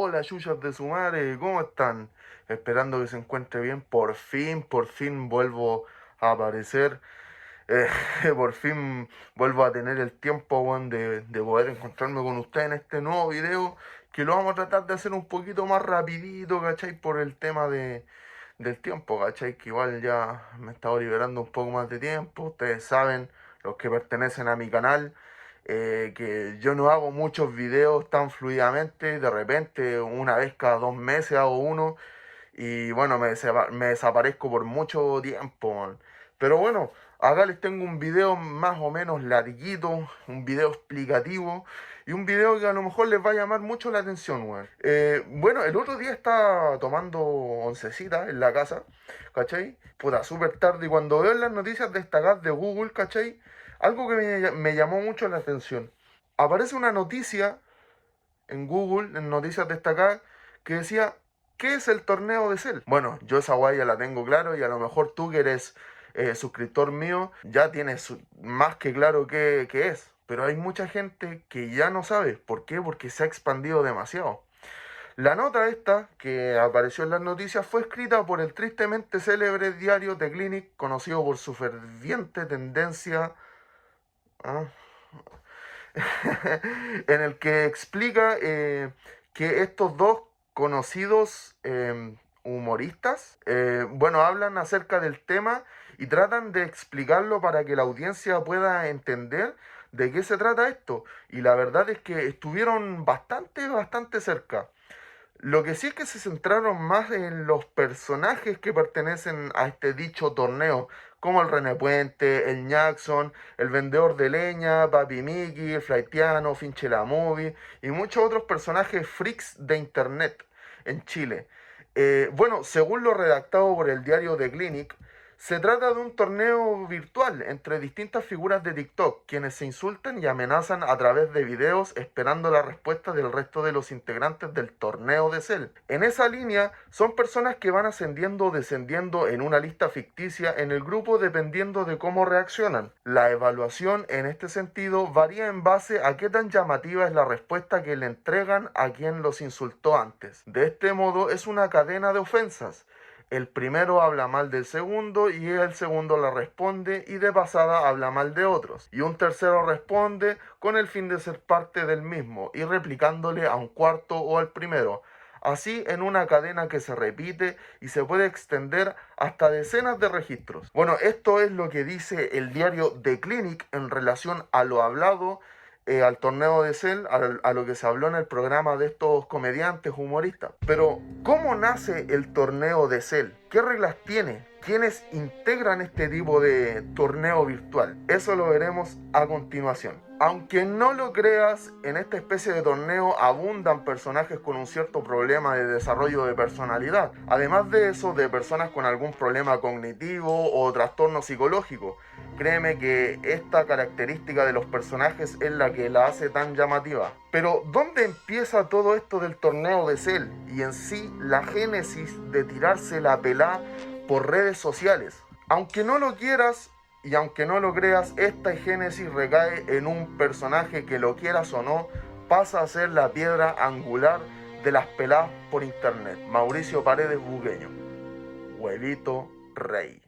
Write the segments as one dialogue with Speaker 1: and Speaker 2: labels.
Speaker 1: Hola, chullas de su madre, ¿cómo están? Esperando que se encuentre bien. Por fin vuelvo a aparecer. Eh, por fin vuelvo a tener el tiempo, weón, de poder encontrarme con usted en este nuevo video. Que lo vamos a tratar de hacer un poquito más rapidito, ¿cachai? Por el tema del tiempo, ¿cachai? Que igual ya me he estado liberando un poco más de tiempo. Ustedes saben, los que pertenecen a mi canal, que yo no hago muchos videos tan fluidamente. De repente, una vez cada 2 meses hago uno. Y bueno, me desaparezco por mucho tiempo, man. Pero bueno, acá les tengo un video más o menos larguito, un video explicativo y un video que a lo mejor les va a llamar mucho la atención, weón. Bueno, el otro día estaba tomando oncecita en la casa, ¿cachai? Puta, súper tarde, y cuando veo en las noticias destacadas de Google, ¿cachai? Algo que me llamó mucho la atención. Aparece una noticia en Google, en noticias destacadas, que decía: ¿qué es el torneo de Cell? Bueno, yo esa guay ya la tengo claro, y a lo mejor tú, que eres suscriptor mío, ya tienes más que claro qué es. Pero hay mucha gente que ya no sabe. ¿Por qué? Porque se ha expandido demasiado. La nota esta, que apareció en las noticias, fue escrita por el tristemente célebre diario The Clinic, conocido por su ferviente tendencia... ¿ah? En el que explica que estos dos conocidos humoristas, bueno, hablan acerca del tema y tratan de explicarlo para que la audiencia pueda entender de qué se trata esto. Y la verdad es que estuvieron bastante cerca. Lo que sí es que se centraron más en los personajes que pertenecen a este dicho torneo, como el René Puente, el Jackson, el vendedor de leña, Papi Mickey, el Flaitiano, Finche la Movie y muchos otros personajes freaks de internet en Chile. Bueno, según lo redactado por el diario The Clinic, se trata de un torneo virtual entre distintas figuras de TikTok, quienes se insultan y amenazan a través de videos, esperando la respuesta del resto de los integrantes del torneo de Cell. En esa línea, son personas que van ascendiendo o descendiendo en una lista ficticia en el grupo dependiendo de cómo reaccionan. La evaluación en este sentido varía en base a qué tan llamativa es la respuesta que le entregan a quien los insultó antes. De este modo, es una cadena de ofensas. El primero habla mal del segundo y el segundo le responde, y de pasada habla mal de otros. Y un tercero responde con el fin de ser parte del mismo y replicándole a un cuarto o al primero. Así, en una cadena que se repite y se puede extender hasta decenas de registros. Bueno, esto es lo que dice el diario The Clinic en relación a lo hablado, al torneo de Cell, a lo que se habló en el programa de estos comediantes humoristas. Pero, ¿cómo nace el torneo de Cell? ¿Qué reglas tiene? ¿Quiénes integran este tipo de torneo virtual? Eso lo veremos a continuación. Aunque no lo creas, en esta especie de torneo abundan personajes con un cierto problema de desarrollo de personalidad. Además de eso, de personas con algún problema cognitivo o trastorno psicológico. Créeme que esta característica de los personajes es la que la hace tan llamativa. Pero, ¿dónde empieza todo esto del torneo de Cell? Y en sí, la génesis de tirarse la pelá por redes sociales. Aunque no lo quieras y aunque no lo creas, esta génesis recae en un personaje que, lo quieras o no, pasa a ser la piedra angular de las peladas por internet. Mauricio Paredes Bugueño, Huevito Rey.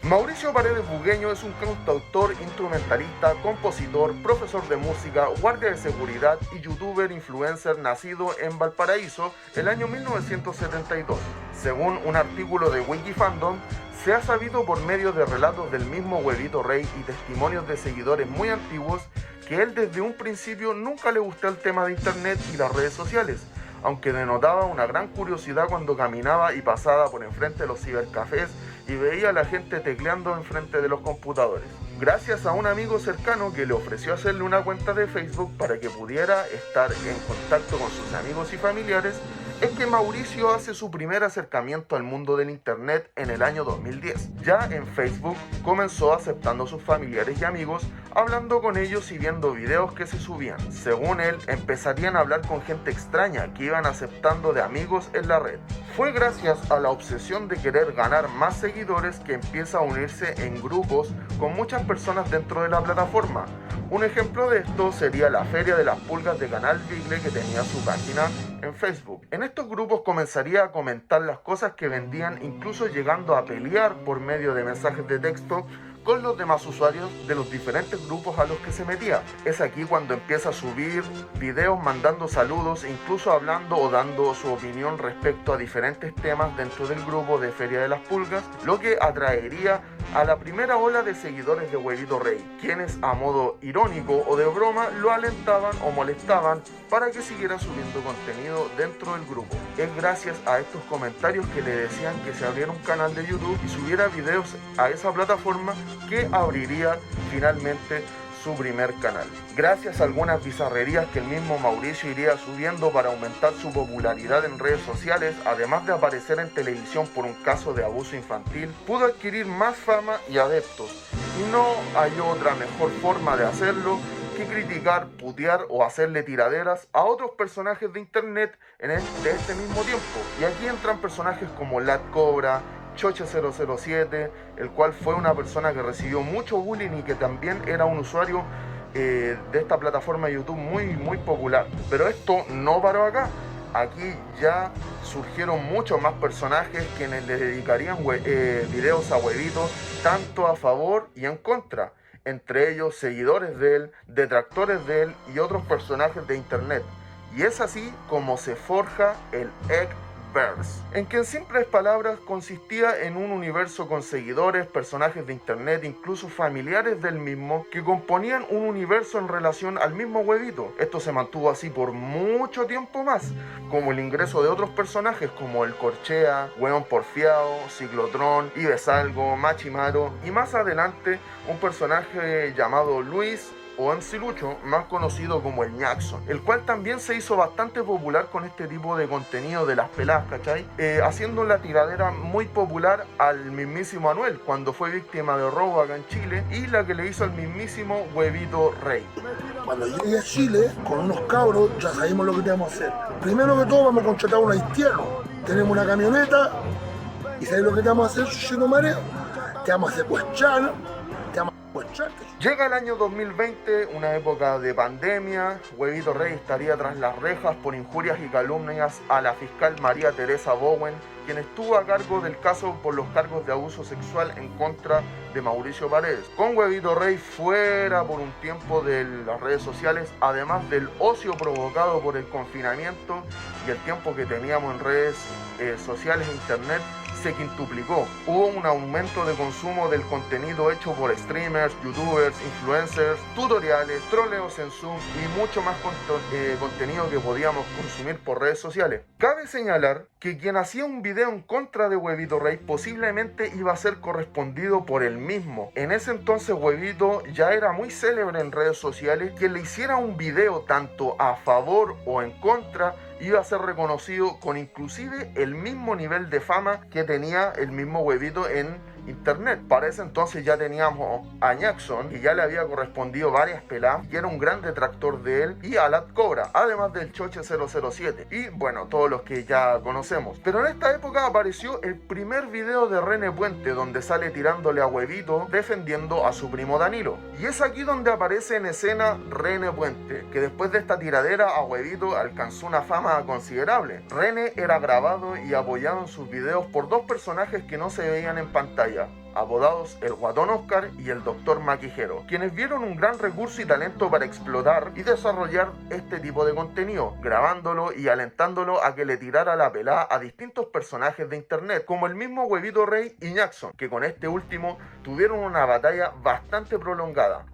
Speaker 1: Mauricio Paredes Bugueño es un cantautor, instrumentalista, compositor, profesor de música, guardia de seguridad y youtuber influencer nacido en Valparaíso el año 1972. Según un artículo de Wikifandom, se ha sabido por medio de relatos del mismo Huevito Rey y testimonios de seguidores muy antiguos que él desde un principio nunca le gustó el tema de internet y las redes sociales, aunque denotaba una gran curiosidad cuando caminaba y pasaba por enfrente de los cibercafés y veía a la gente tecleando enfrente de los computadores. Gracias a un amigo cercano que le ofreció hacerle una cuenta de Facebook para que pudiera estar en contacto con sus amigos y familiares, es que Mauricio hace su primer acercamiento al mundo del internet en el año 2010. Ya en Facebook comenzó aceptando a sus familiares y amigos, hablando con ellos y viendo videos que se subían. Según él, empezarían a hablar con gente extraña que iban aceptando de amigos en la red. Fue gracias a la obsesión de querer ganar más seguidores que empieza a unirse en grupos con muchas personas dentro de la plataforma. Un ejemplo de esto sería la Feria de las Pulgas de Canal Bigle, que tenía su página en Facebook. En estos grupos comenzaría a comentar las cosas que vendían, incluso llegando a pelear por medio de mensajes de texto con los demás usuarios de los diferentes grupos a los que se metía. Es aquí cuando empieza a subir videos mandando saludos, incluso hablando o dando su opinión respecto a diferentes temas dentro del grupo de Feria de las Pulgas, lo que atraería a la primera ola de seguidores de Huevito Rey, quienes a modo irónico o de broma lo alentaban o molestaban para que siguiera subiendo contenido dentro del grupo. Es gracias a estos comentarios que le decían que se abriera un canal de YouTube y subiera videos a esa plataforma que abriría finalmente su primer canal. Gracias a algunas bizarrerías que el mismo Mauricio iría subiendo para aumentar su popularidad en redes sociales, además de aparecer en televisión por un caso de abuso infantil, pudo adquirir más fama y adeptos, y no hay otra mejor forma de hacerlo que criticar, putear o hacerle tiraderas a otros personajes de internet de este mismo tiempo. Y aquí entran personajes como Lat Cobra, Choche007, el cual fue una persona que recibió mucho bullying y que también era un usuario de esta plataforma de YouTube muy popular. Pero esto no paró acá. Aquí ya surgieron muchos más personajes quienes le dedicarían videos a Huevito, tanto a favor y en contra. Entre ellos seguidores de él, detractores de él y otros personajes de internet. Y es así como se forja el Eggverse, en que en simples palabras consistía en un universo con seguidores, personajes de internet, incluso familiares del mismo, que componían un universo en relación al mismo Huevito. Esto se mantuvo así por mucho tiempo más, como el ingreso de otros personajes como el Corchea, Weón Porfiado, Ciclotrón, Ibesalgo, Machimaro y más adelante un personaje llamado Luis o Ancilucho, más conocido como el Jackson, el cual también se hizo bastante popular con este tipo de contenido de las peladas, ¿cachai? Haciendo la tiradera muy popular al mismísimo Anuel, cuando fue víctima de robo acá en Chile, y la que le hizo al mismísimo Huevito Rey.
Speaker 2: Cuando llegué a Chile, con unos cabros, ya sabemos lo que tenemos que hacer. Primero que todo, vamos a contratar a un haitiano. Tenemos una camioneta, y ¿sabes lo que te vamos a hacer, Chuchino Mare? Te vamos a secuestrar,
Speaker 1: Llega el año 2020, una época de pandemia. Huevito Rey estaría tras las rejas por injurias y calumnias a la fiscal María Teresa Bowen, quien estuvo a cargo del caso por los cargos de abuso sexual en contra de Mauricio Paredes. Con Huevito Rey fuera por un tiempo de las redes sociales, además del ocio provocado por el confinamiento y el tiempo que teníamos en redes sociales e internet, se quintuplicó. Hubo un aumento de consumo del contenido hecho por streamers, youtubers, influencers, tutoriales, troleos en Zoom y mucho más contenido que podíamos consumir por redes sociales. Cabe señalar que quien hacía un video en contra de Huevito Rey posiblemente iba a ser correspondido por él mismo. En ese entonces Huevito ya era muy célebre en redes sociales. Quien le hiciera un video tanto a favor o en contra iba a ser reconocido con inclusive el mismo nivel de fama que tenía el mismo Huevito en internet. Para ese entonces ya teníamos a Jackson, que ya le había correspondido varias peladas, y era un gran detractor de él, y a Lat Cobra, además del Choche007, y bueno, todos los que ya conocemos. Pero en esta época apareció el primer video de René Puente, donde sale tirándole a Huevito, defendiendo a su primo Danilo. Y es aquí donde aparece en escena René Puente, que después de esta tiradera a Huevito alcanzó una fama considerable. René era grabado y apoyado en sus videos por dos personajes que no se veían en pantalla, apodados el Guatón Oscar y el Doctor Maquijero, quienes vieron un gran recurso y talento para explotar y desarrollar este tipo de contenido, grabándolo y alentándolo a que le tirara la pelada a distintos personajes de internet, como el mismo Huevito Rey y Jackson, que con este último tuvieron una batalla bastante prolongada.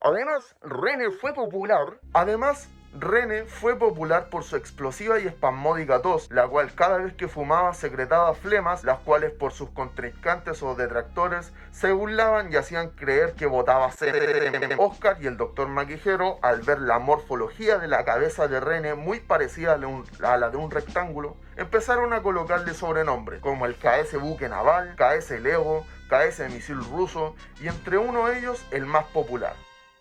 Speaker 1: René fue popular por su explosiva y espasmódica tos, la cual cada vez que fumaba secretaba flemas, las cuales por sus contrincantes o detractores se burlaban y hacían creer que botaba semen. Oscar y el Doctor Maquijero, al ver la morfología de la cabeza de René muy parecida a la de un rectángulo, empezaron a colocarle sobrenombres como el KS Buque Naval, KS Lego, KS Misil Ruso y entre uno de ellos el más popular,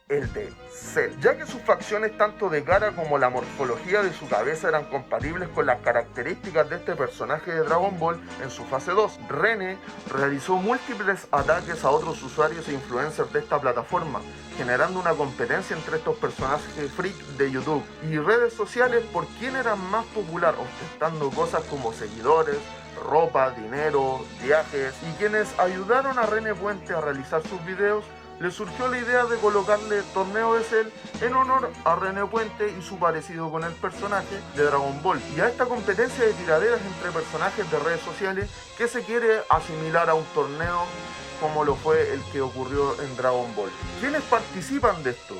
Speaker 1: el de Cell, ya que sus facciones tanto de cara como la morfología de su cabeza eran compatibles con las características de este personaje de Dragon Ball en su fase 2. Rene realizó múltiples ataques a otros usuarios e influencers de esta plataforma, generando una competencia entre estos personajes freak de YouTube y redes sociales por quién era más popular, ostentando cosas como seguidores, ropa, dinero, viajes, y quienes ayudaron a René Puente a realizar sus videos, le surgió la idea de colocarle Torneo de Cell en honor a René Puente y su parecido con el personaje de Dragon Ball, y a esta competencia de tiraderas entre personajes de redes sociales que se quiere asimilar a un torneo como lo fue el que ocurrió en Dragon Ball. ¿Quiénes participan de esto?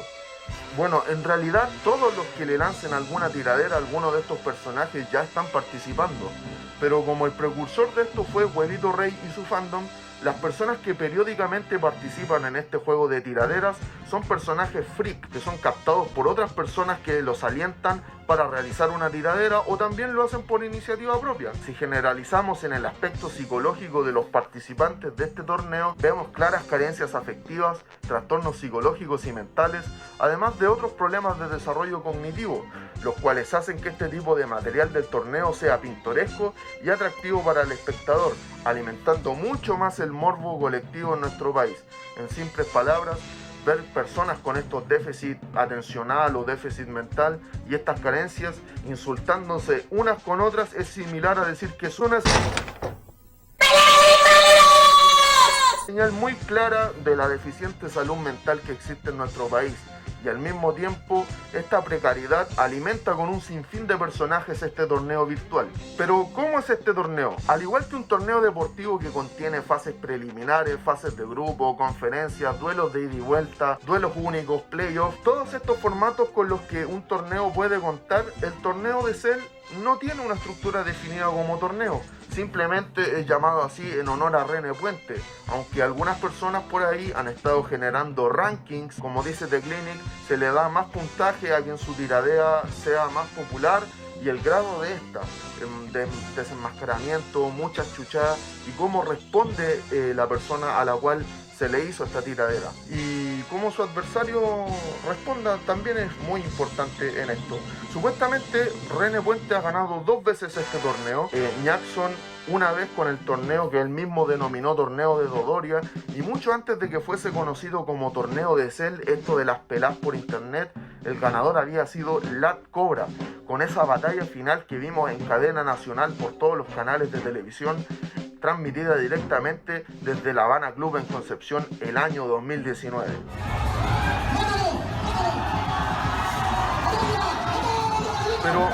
Speaker 1: Bueno, en realidad todos los que le lancen alguna tiradera a alguno de estos personajes ya están participando, pero como el precursor de esto fue Huevito Rey y su fandom, las personas que periódicamente participan en este juego de tiraderas son personajes freak que son captados por otras personas que los alientan para realizar una tiradera o también lo hacen por iniciativa propia. Si generalizamos en el aspecto psicológico de los participantes de este torneo, vemos claras carencias afectivas, trastornos psicológicos y mentales, además de otros problemas de desarrollo cognitivo, los cuales hacen que este tipo de material del torneo sea pintoresco y atractivo para el espectador, alimentando mucho más el morbo colectivo en nuestro país. En simples palabras, ver personas con estos déficit atencional o déficit mental y estas carencias insultándose unas con otras es similar a decir que son así. Señal muy clara de la deficiente salud mental que existe en nuestro país. Y al mismo tiempo, esta precariedad alimenta con un sinfín de personajes este torneo virtual. Pero, ¿cómo es este torneo? Al igual que un torneo deportivo que contiene fases preliminares, fases de grupo, conferencias, duelos de ida y vuelta, duelos únicos, playoffs, todos estos formatos con los que un torneo puede contar, el torneo de Cell no tiene una estructura definida como torneo. Simplemente es llamado así en honor a René Puente, aunque algunas personas por ahí han estado generando rankings, como dice The Clinic, se le da más puntaje a quien su tiradera sea más popular y el grado de esta, de desenmascaramiento, muchas chuchadas y cómo responde la persona a la cual se le hizo esta tiradera. Y cómo su adversario responda también es muy importante en esto. Supuestamente René Puente ha ganado 2 veces este torneo. Jackson una vez con el torneo que él mismo denominó Torneo de Dodoria, y mucho antes de que fuese conocido como Torneo de Cell, esto de las peladas por internet, el ganador había sido Lat Cobra, con esa batalla final que vimos en cadena nacional por todos los canales de televisión, transmitida directamente desde La Habana Club en Concepción el año 2019. Pero,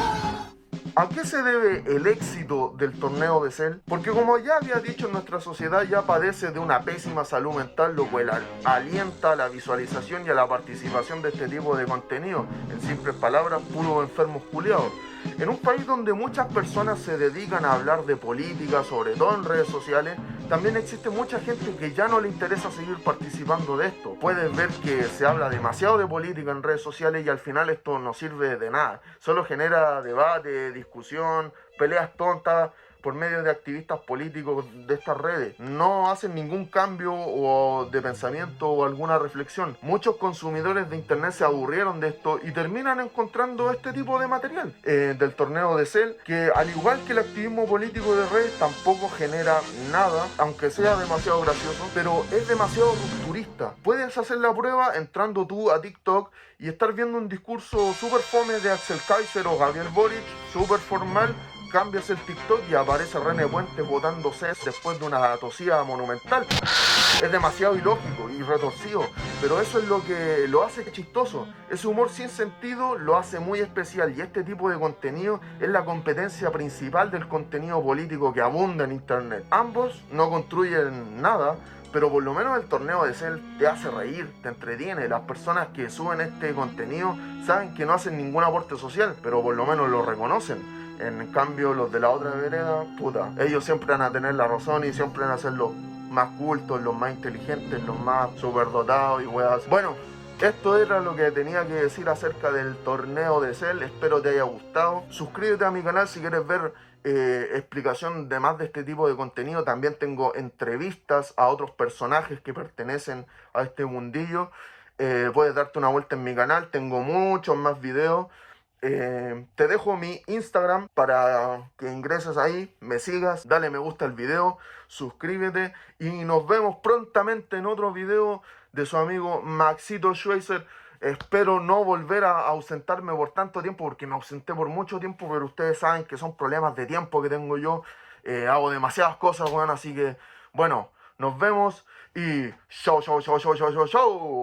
Speaker 1: ¿a qué se debe el éxito del torneo de Cell? Porque como ya había dicho, nuestra sociedad ya padece de una pésima salud mental, lo cual alienta a la visualización y a la participación de este tipo de contenido. En simples palabras, puros enfermos culiados. En un país donde muchas personas se dedican a hablar de política, sobre todo en redes sociales, también existe mucha gente que ya no le interesa seguir participando de esto. Puedes ver que se habla demasiado de política en redes sociales y al final esto no sirve de nada. Solo genera debate, discusión, peleas tontas por medio de activistas políticos de estas redes. No hacen ningún cambio o de pensamiento o alguna reflexión. Muchos consumidores de internet se aburrieron de esto y terminan encontrando este tipo de material del torneo de Cell, que al igual que el activismo político de redes tampoco genera nada, aunque sea demasiado gracioso, pero es demasiado rupturista. Puedes hacer la prueba entrando tú a TikTok y estar viendo un discurso súper fome de Axel Kaiser o Gabriel Boric, súper formal. Cambias el TikTok y aparece René Puente votando CES después de una tosía monumental. Es demasiado ilógico y retorcido, pero eso es lo que lo hace chistoso. Ese humor sin sentido lo hace muy especial, y este tipo de contenido es la competencia principal del contenido político que abunda en internet. Ambos no construyen nada, pero por lo menos el torneo de Cell te hace reír, te entretiene. Las personas que suben este contenido saben que no hacen ningún aporte social, pero por lo menos lo reconocen. En cambio, los de la otra vereda, puta, ellos siempre van a tener la razón y siempre van a ser los más cultos, los más inteligentes, los más superdotados y weas. Bueno, esto era lo que tenía que decir acerca del torneo de Cell. Espero te haya gustado. Suscríbete a mi canal si quieres ver explicación de más de este tipo de contenido. También tengo entrevistas a otros personajes que pertenecen a este mundillo. puedes darte una vuelta en mi canal, tengo muchos más videos. Te dejo mi Instagram para que ingreses ahí, me sigas, dale me gusta al video, suscríbete y nos vemos prontamente en otro video de su amigo Maxito Schweizer. Espero no volver a ausentarme por tanto tiempo, porque me ausenté por mucho tiempo, pero ustedes saben que son problemas de tiempo que tengo yo. Hago demasiadas cosas, bueno, así que, bueno, nos vemos y chau, chau, chau, chau, chau, chau, chau.